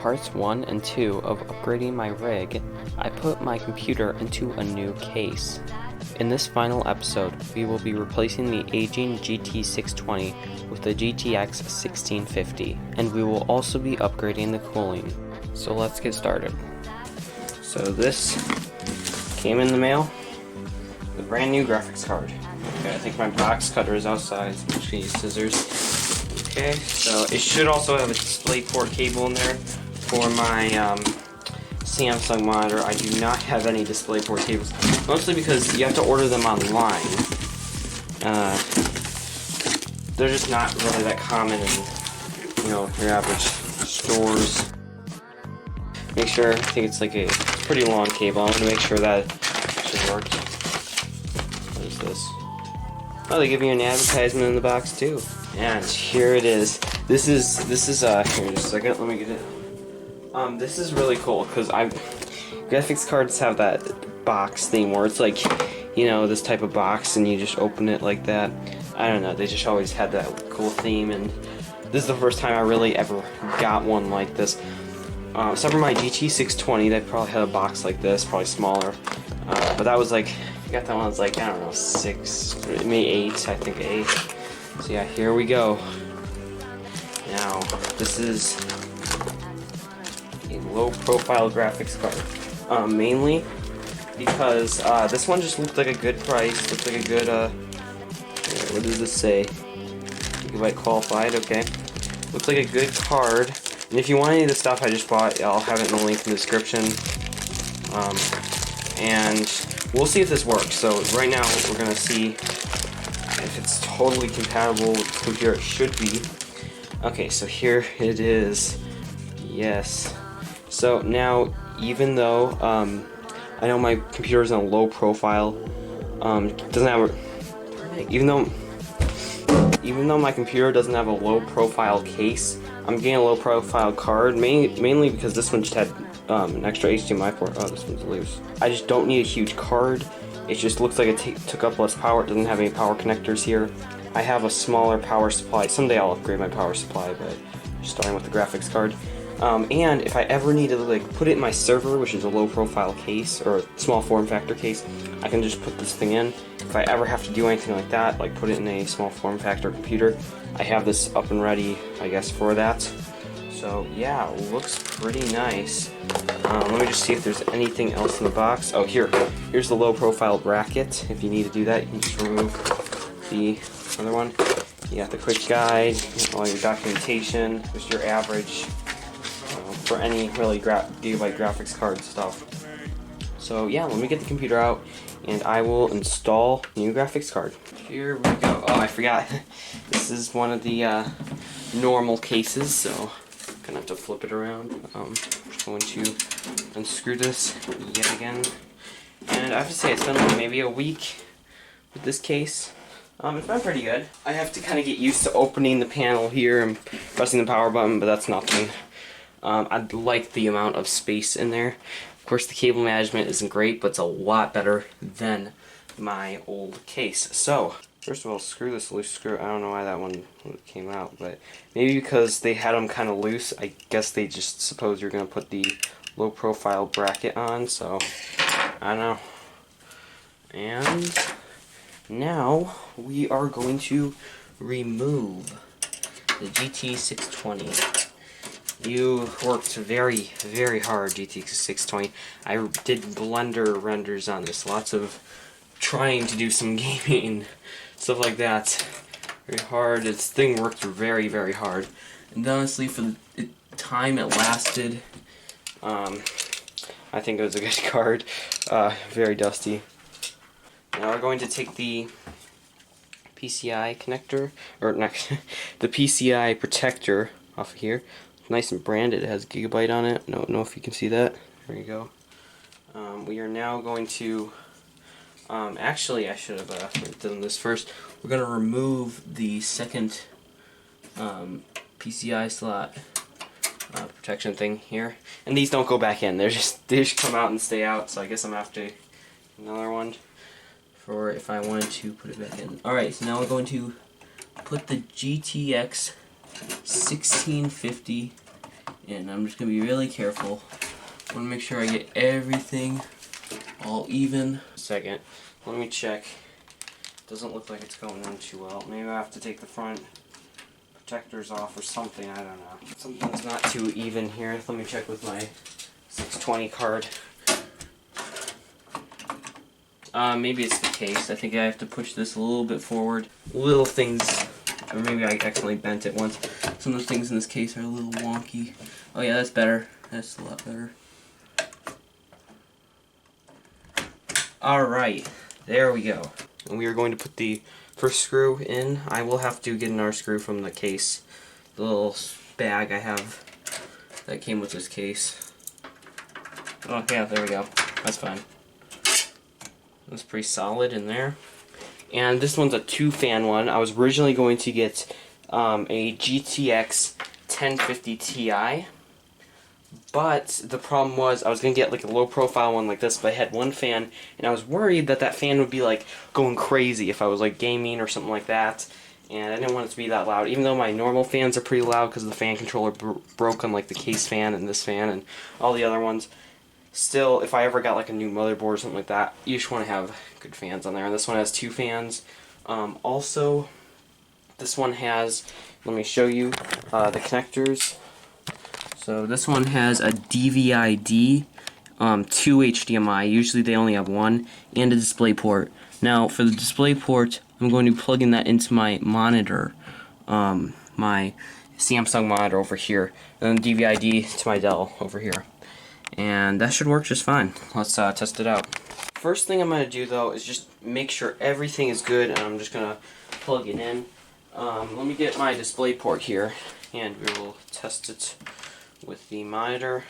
parts 1 and 2 of upgrading my rig, I put my computer into a new case. In this final episode, we will be replacing the aging GT620 with the GTX 1650, and we will also be upgrading the cooling. So let's get started. So this came in the mail, the brand new graphics card. Okay, I think my box cutter is outside, so I'm just gonna use scissors. Okay, so it should also have a DisplayPort cable in there for my Samsung monitor. I do not have any DisplayPort cables, mostly because you have to order them online. They're just not really that common in, your average stores. Make sure, I think it's like a pretty long cable. I'm gonna make sure that should work. What is this? Oh, they give you an advertisement in the box too. And here it is. This is here just a second, let me get it. This is really cool because graphics cards have that box theme where it's like, this type of box and you just open it like that. I don't know, they just always had that cool theme, and this is the first time I really ever got one like this. Except for my GT620, they probably had a box like this, probably smaller. But that was like, I got that one, was like, I don't know, 6, maybe 8, I think 8. So yeah, here we go. Now, this is a low-profile graphics card. Mainly because this one just looked like a good price, looked like a good, what does this say? Gigabyte qualified, okay. Looks like a good card. And if you want any of the stuff I just bought, I'll have it in the link in the description. And we'll see if this works. So right now, we're gonna see if it's totally compatible with the computer. It should be. Okay, so here it is. Yes. So now, even though I know my computer is in a low profile, doesn't have a, even though my computer doesn't have a low profile case, I'm getting a low profile card mainly because this one just had an extra HDMI port. Oh, this one's loose. I just don't need a huge card. It just looks like it took up less power. It doesn't have any power connectors here. I have a smaller power supply. Someday I'll upgrade my power supply, but just starting with the graphics card. And if I ever need to put it in my server, which is a low profile case or a small form factor case, I can just put this thing in. If I ever have to do anything like that, like put it in a small form factor computer, I have this up and ready, I guess, for that. So yeah, looks pretty nice. Let me just see if there's anything else in the box. Oh, here's the low profile bracket. If you need to do that, you can just remove the other one. You got the quick guide, all your documentation, just your average for any really gigabyte graphics card stuff. So yeah, let me get the computer out and I will install new graphics card. Here we go. Oh, I forgot. This is one of the normal cases, so I'm gonna have to flip it around. I'm just going to unscrew this yet again. And I have to say, it's been like maybe a week with this case. It's been pretty good. I have to kind of get used to opening the panel here and pressing the power button, but that's nothing. I like the amount of space in there. Of course, the cable management isn't great, but it's a lot better than my old case. So, first of all, screw this loose screw. I don't know why that one came out, but maybe because they had them kind of loose, I guess they just suppose you're going to put the low profile bracket on, so I don't know. And now we are going to remove the GT620. You worked very, very hard, GTX 620. I did Blender renders on this. Lots of trying to do some gaming, stuff like that. Very hard. This thing worked very, very hard. And honestly, for the time it lasted, I think it was a good card. Very dusty. Now we're going to take the PCI connector, or the PCI protector off of here. Nice and branded. It has Gigabyte on it. I don't know if you can see that. There you go. We are now going to, actually I should have done this first. We're going to remove the second PCI slot protection thing here. And these don't go back in. They just come out and stay out. So I guess I'm going to have to another one for if I wanted to put it back in. Alright, so now we're going to put the GTX 1650 And I'm just going to be really careful. I want to make sure I get everything all even. Second, let me check. Doesn't look like it's going in too well. Maybe I have to take the front protectors off or something, I don't know. Something's not too even here. Let me check with my 620 card. Maybe it's the case. I think I have to push this a little bit forward. Little things, or maybe I accidentally bent it once. Some of those things in this case are a little wonky. Oh yeah, that's better. That's a lot better. Alright, there we go. And we are going to put the first screw in. I will have to get another screw from the case. The little bag I have that came with this case. Oh yeah, there we go. That's fine. That's pretty solid in there. And this one's a 2-fan one. I was originally going to get a GTX 1050 Ti. But the problem was I was going to get like a low profile one like this, but I had one fan, and I was worried that that fan would be like going crazy if I was like gaming or something like that. And I didn't want it to be that loud, even though my normal fans are pretty loud because the fan controller broke on like the case fan and this fan and all the other ones. Still, if I ever got like a new motherboard or something like that, you just want to have good fans on there. And this one has 2 fans. Also, this one has, let me show you the connectors. So this one has a DVI-D, 2 HDMI, usually they only have 1, and a display port. Now for the display port, I'm going to plug in that into my monitor, my Samsung monitor over here, and then DVI-D to my Dell over here. And that should work just fine. Let's test it out. First thing I'm going to do though is just make sure everything is good, and I'm just going to plug it in. Let me get my display port here, and we will test it with the monitor.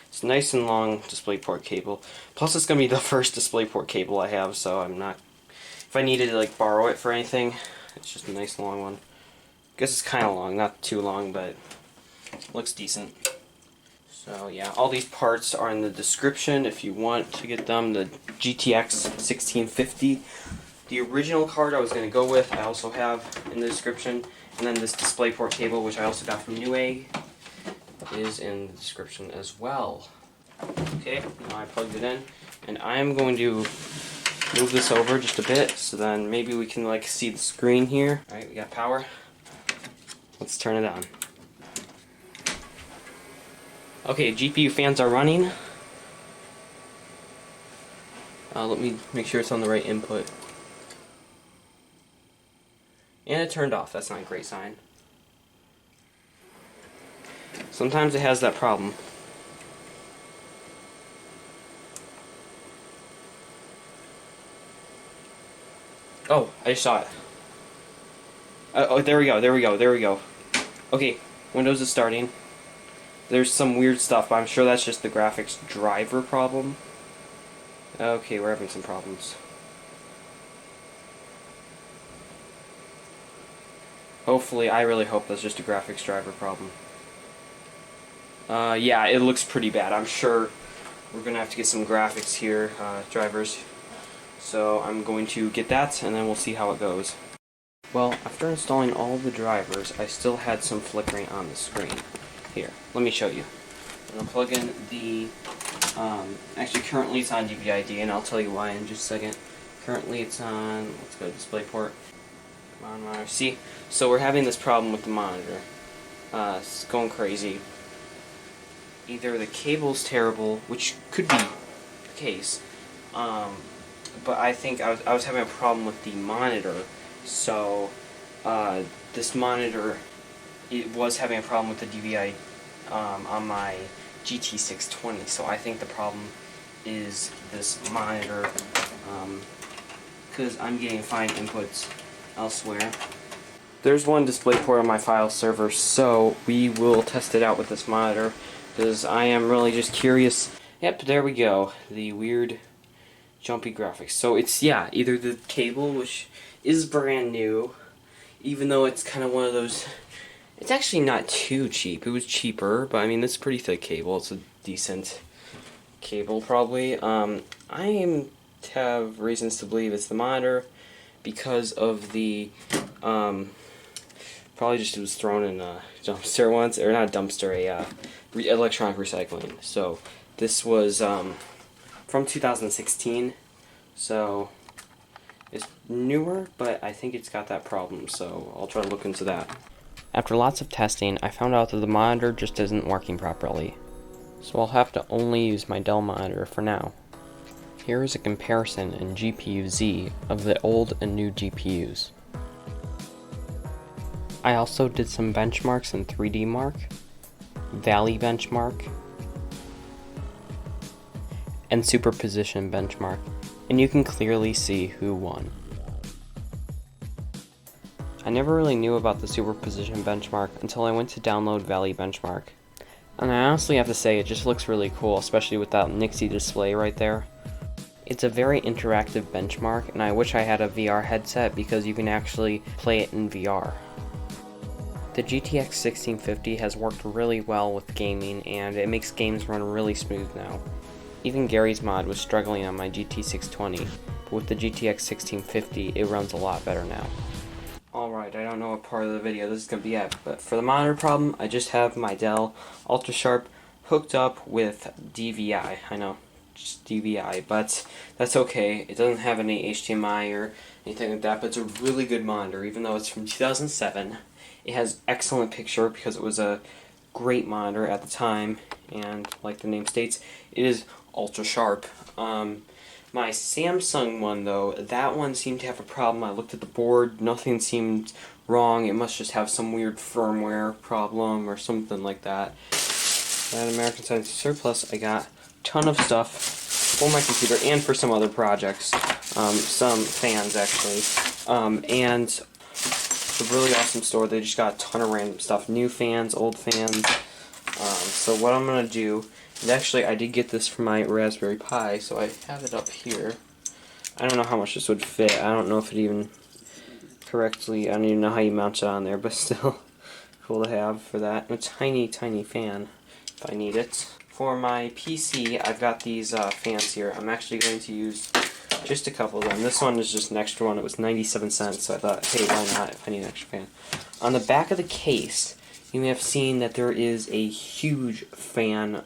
It's a nice and long DisplayPort cable. Plus it's going to be the first DisplayPort cable I have, so I'm not, if I needed to like borrow it for anything, it's just a nice long one. I guess it's kind of long, not too long, but looks decent. So yeah, all these parts are in the description if you want to get them. The GTX 1650. The original card I was going to go with, I also have in the description. And then this DisplayPort cable, which I also got from Newegg, is in the description as well. Okay, now I plugged it in, and I'm going to move this over just a bit, so then maybe we can like see the screen here. Alright, we got power. Let's turn it on. Okay, GPU fans are running. Let me make sure it's on the right input. And it turned off. That's not a great sign. Sometimes it has that problem. Oh, I just saw it. Oh, there we go, there we go, there we go. Okay, Windows is starting. There's some weird stuff, but I'm sure that's just the graphics driver problem. Okay, we're having some problems. Hopefully, I really hope that's just a graphics driver problem. Yeah, it looks pretty bad. I'm sure we're going to have to get some graphics here, drivers. So I'm going to get that, and then we'll see how it goes. Well, after installing all the drivers, I still had some flickering on the screen. Here, let me show you. I'm going to plug in the, actually currently it's on DVI-D, and I'll tell you why in just a second. Currently it's on, let's go to DisplayPort. Come on, monitor. See, so we're having this problem with the monitor. It's going crazy. Either the cable's terrible, which could be the case, but I think I was having a problem with the monitor. So this monitor, it was having a problem with the DVI on my GT620. So I think the problem is this monitor, because I'm getting fine inputs elsewhere. There's one display port on my file server, so we will test it out with this monitor, because I am really just curious. Yep, there we go. The weird jumpy graphics. So it's, yeah, either the cable, which is brand new, even though it's kind of one of those, it's actually not too cheap. It was cheaper, but I mean, it's a pretty thick cable. It's a decent cable, probably. I have reasons to believe it's the monitor because of the Probably just was thrown in a dumpster once, or not a dumpster, electronic recycling. So this was from 2016, so it's newer, but I think it's got that problem, so I'll try to look into that. After lots of testing, I found out that the monitor just isn't working properly, so I'll have to only use my Dell monitor for now. Here is a comparison in GPU-Z of the old and new GPUs. I also did some benchmarks in 3D Mark, Valley Benchmark, and Superposition Benchmark, and you can clearly see who won. I never really knew about the Superposition Benchmark until I went to download Valley Benchmark. And I honestly have to say it just looks really cool, especially with that Nixie display right there. It's a very interactive benchmark, and I wish I had a VR headset because you can actually play it in VR. The GTX 1650 has worked really well with gaming, and it makes games run really smooth now. Even Gary's mod was struggling on my GT 620, but with the GTX 1650 it runs a lot better now. Alright, I don't know what part of the video this is going to be at, but for the monitor problem, I just have my Dell Ultra Sharp hooked up with DVI. I know, just DVI, but that's okay. It doesn't have any HDMI or anything like that, but it's a really good monitor, even though it's from 2007. It has excellent picture because it was a great monitor at the time, and like the name states, it is ultra sharp. My Samsung one though, that one seemed to have a problem. I looked at the board, nothing seemed wrong. It must just have some weird firmware problem or something like that. At American Science Surplus, I got a ton of stuff for my computer and for some other projects. Some fans actually. And it's a really awesome store. They just got a ton of random stuff. New fans, old fans. So what I'm going to do, and actually I did get this from my Raspberry Pi, so I have it up here. I don't know how much this would fit. I don't know if it even correctly, I don't even know how you mount it on there, but still cool to have for that. And a tiny, tiny fan if I need it. For my PC, I've got these fans here. I'm actually going to use just a couple of them. This one is just an extra one. It was 97 cents, so I thought, hey, why not if I need an extra fan. On the back of the case, you may have seen that there is a huge fan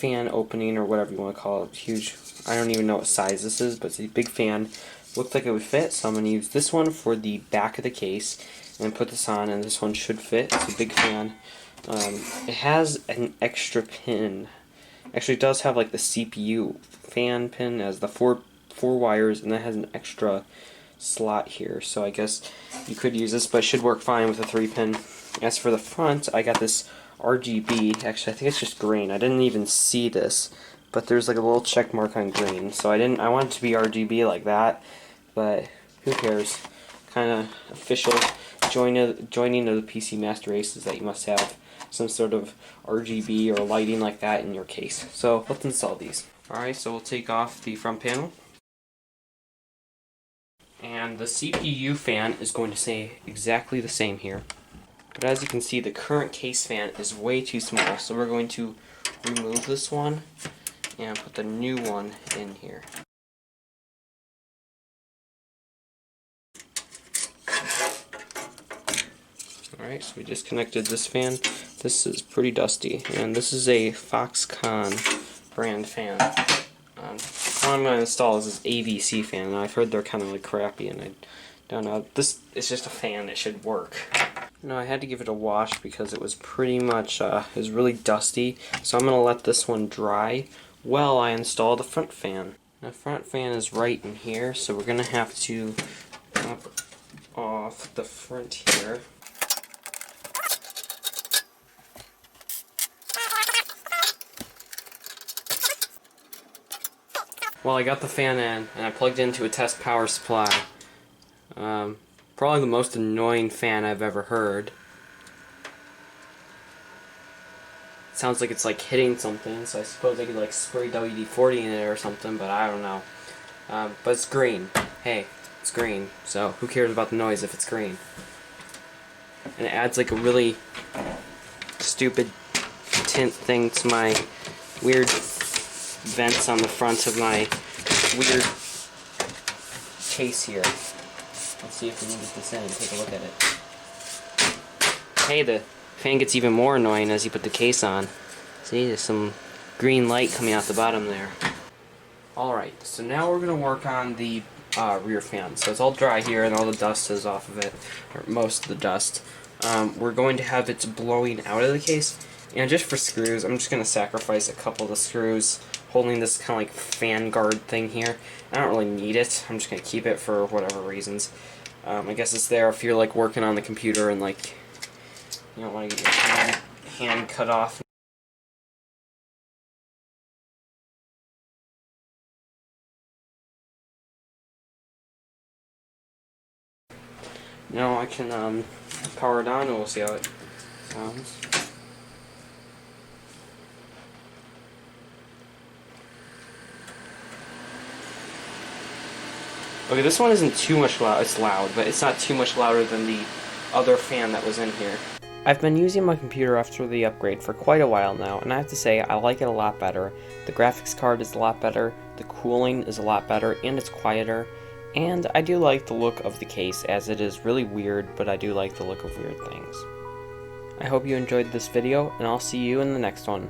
opening, or whatever you want to call it. Huge. I don't even know what size this is, but it's a big fan. Looked like it would fit, so I'm going to use this one for the back of the case, and then put this on, and this one should fit. It's a big fan. It has an extra pin. Actually, it does have like the CPU fan pin as the four wires, and that has an extra slot here. So I guess you could use this, but it should work fine with a 3-pin. As for the front, I got this RGB. Actually, I think it's just green. I didn't even see this, but there's like a little check mark on green. So I want it to be RGB like that, but who cares? Kind of official joining of the PC Master Race is that you must have some sort of RGB or lighting like that in your case. So let's install these. Alright, so we'll take off the front panel. And the CPU fan is going to stay exactly the same here. But as you can see, the current case fan is way too small, so we're going to remove this one and put the new one in here. Alright, so we disconnected this fan. This is pretty dusty, and this is a Foxconn brand fan. What I'm going to install is this AVC fan, and I've heard they're kind of like crappy, and I don't know. This is just a fan that should work. No, I had to give it a wash because it was pretty much, it was really dusty, so I'm going to let this one dry while I install the front fan. The front fan is right in here, so we're going to have to pop off the front here. Well, I got the fan in, and I plugged into a test power supply. Probably the most annoying fan I've ever heard. It sounds like it's like hitting something, so I suppose I could like spray WD-40 in it or something, but I don't know. But it's green. Hey, it's green, so who cares about the noise if it's green? And it adds like a really stupid tint thing to my weird vents on the front of my weird case here. Let's see if we can get this in and take a look at it. Hey, the fan gets even more annoying as you put the case on. See, there's some green light coming out the bottom there. Alright, so now we're going to work on the rear fan. So it's all dry here and all the dust is off of it, or most of the dust. We're going to have it blowing out of the case. And just for screws, I'm just going to sacrifice a couple of the screws holding this kind of like fan guard thing here. I don't really need it. I'm just going to keep it for whatever reasons. I guess it's there if you're like working on the computer and like you don't want to get your hand cut off. Now I can power it on and we'll see how it sounds. Okay, this one isn't too much loud. It's loud, but it's not too much louder than the other fan that was in here. I've been using my computer after the upgrade for quite a while now, and I have to say I like it a lot better. The graphics card is a lot better, the cooling is a lot better, and it's quieter. And I do like the look of the case, as it is really weird, but I do like the look of weird things. I hope you enjoyed this video, and I'll see you in the next one.